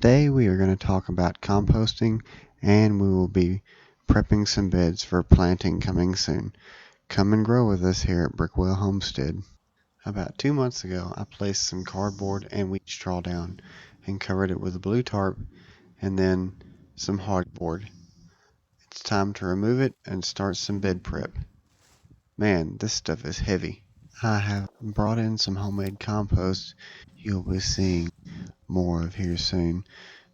Today we are going to talk about composting and we will be prepping some beds for planting coming soon. Come and grow with us here at Brickwell Homestead. About 2 months ago I placed some cardboard and wheat straw down and covered it with a blue tarp and then some hardboard. It's time to remove it and start some bed prep. Man, this stuff is heavy. I have brought in some homemade compost you'll be seeing more of here soon.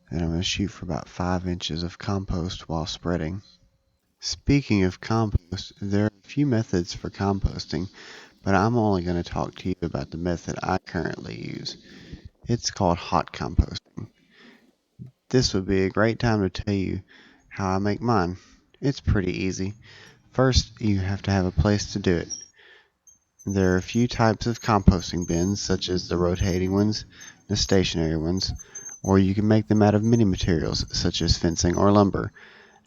And I'm going to shoot for about 5 inches of compost while spreading. Speaking of compost, there are a few methods for composting, but I'm only going to talk to you about the method I currently use. It's called hot composting. This would be a great time to tell you how I make mine. It's pretty easy. First, you have to have a place to do it. There are a few types of composting bins, such as the rotating ones, the stationary ones, or you can make them out of many materials, such as fencing or lumber.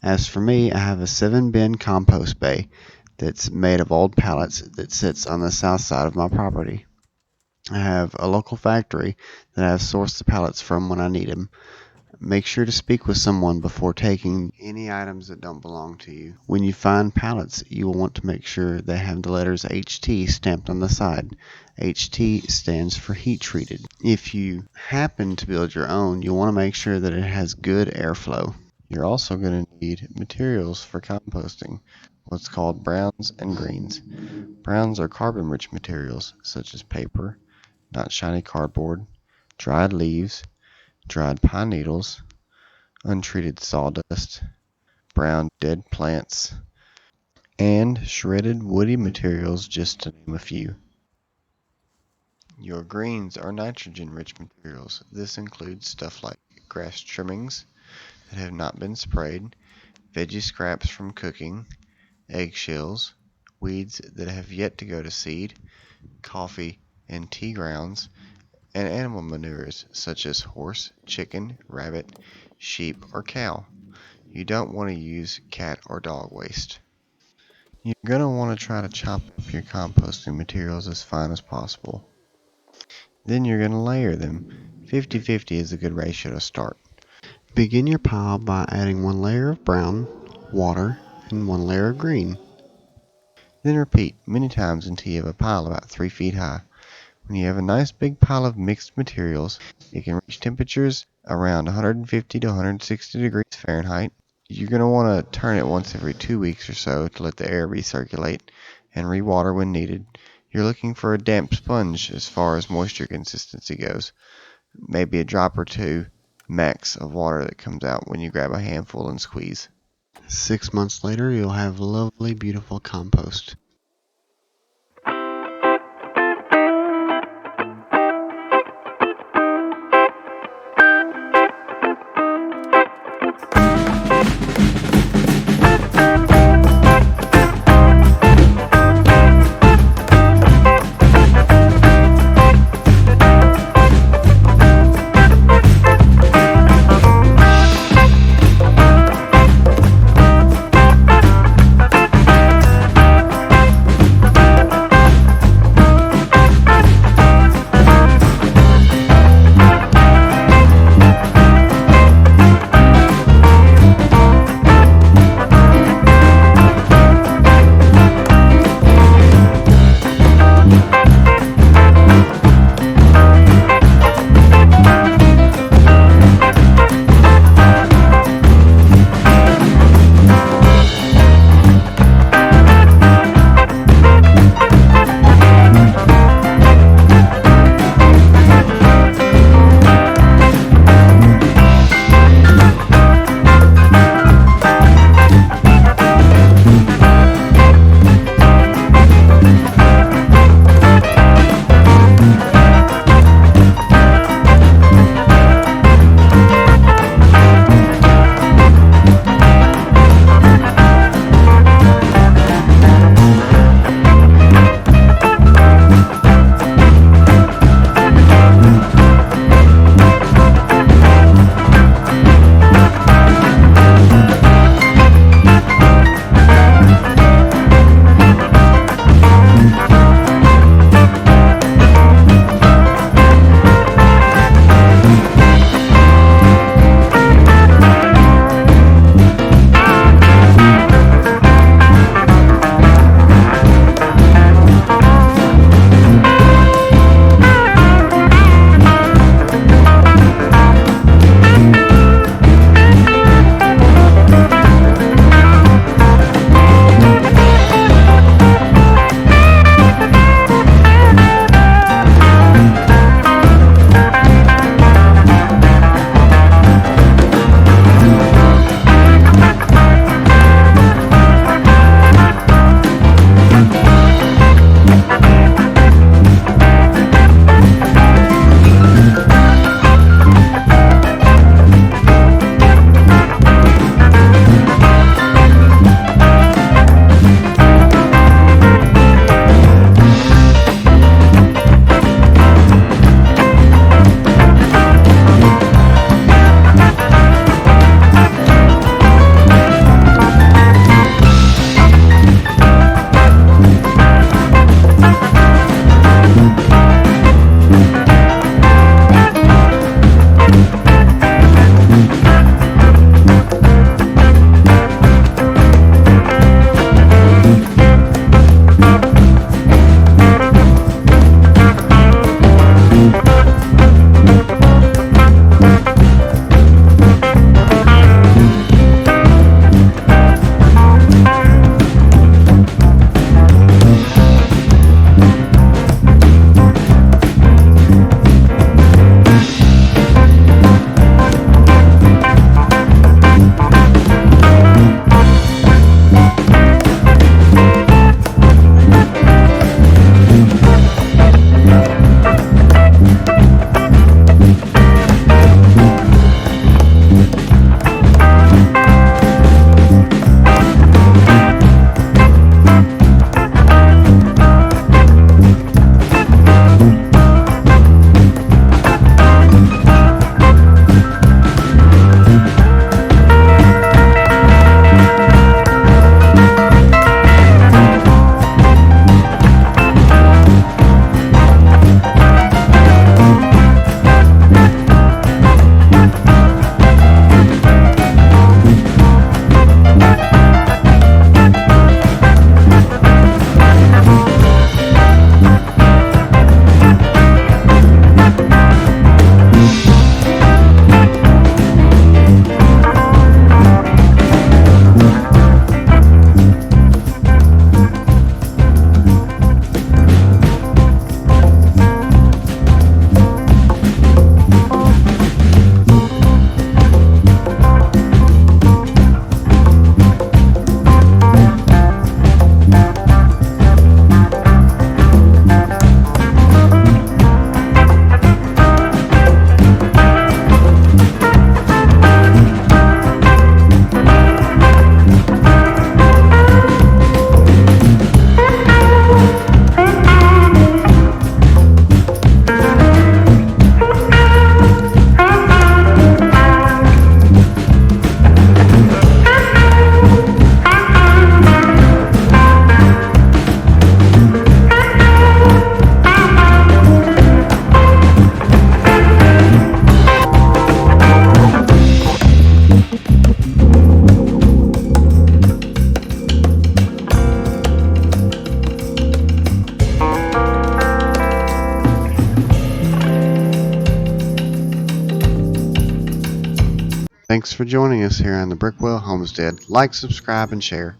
As for me, I have a 7-bin compost bay that's made of old pallets that sits on the south side of my property. I have a local factory that I have sourced the pallets from when I need them. Make sure to speak with someone before taking any items that don't belong to you. When you find pallets, you will want to make sure they have the letters HT stamped on the side. HT stands for heat treated. If you happen to build your own, you'll want to make sure that it has good airflow. You're also going to need materials for composting, what's called browns and greens. Browns are carbon-rich materials such as paper, not shiny cardboard, dried leaves, dried pine needles, untreated sawdust, brown dead plants, and shredded woody materials, just to name a few. Your greens are nitrogen-rich materials. This includes stuff like grass trimmings that have not been sprayed, veggie scraps from cooking, eggshells, weeds that have yet to go to seed, coffee and tea grounds, and animal manures such as horse, chicken, rabbit, sheep, or cow. You don't want to use cat or dog waste. You're going to want to try to chop up your composting materials as fine as possible. Then you're going to layer them. 50-50 is a good ratio to start. Begin your pile by adding 1 layer of brown, water, and 1 layer of green. Then repeat many times until you have a pile about 3 feet high. When you have a nice big pile of mixed materials, it can reach temperatures around 150 to 160 degrees Fahrenheit. You're going to want to turn it once every 2 weeks or so to let the air recirculate and rewater when needed. You're looking for a damp sponge as far as moisture consistency goes. Maybe a drop or two max of water that comes out when you grab a handful and squeeze. 6 months later, you'll have lovely, beautiful compost. Thanks for joining us here on the Brickwell Homestead. Like, subscribe, and share.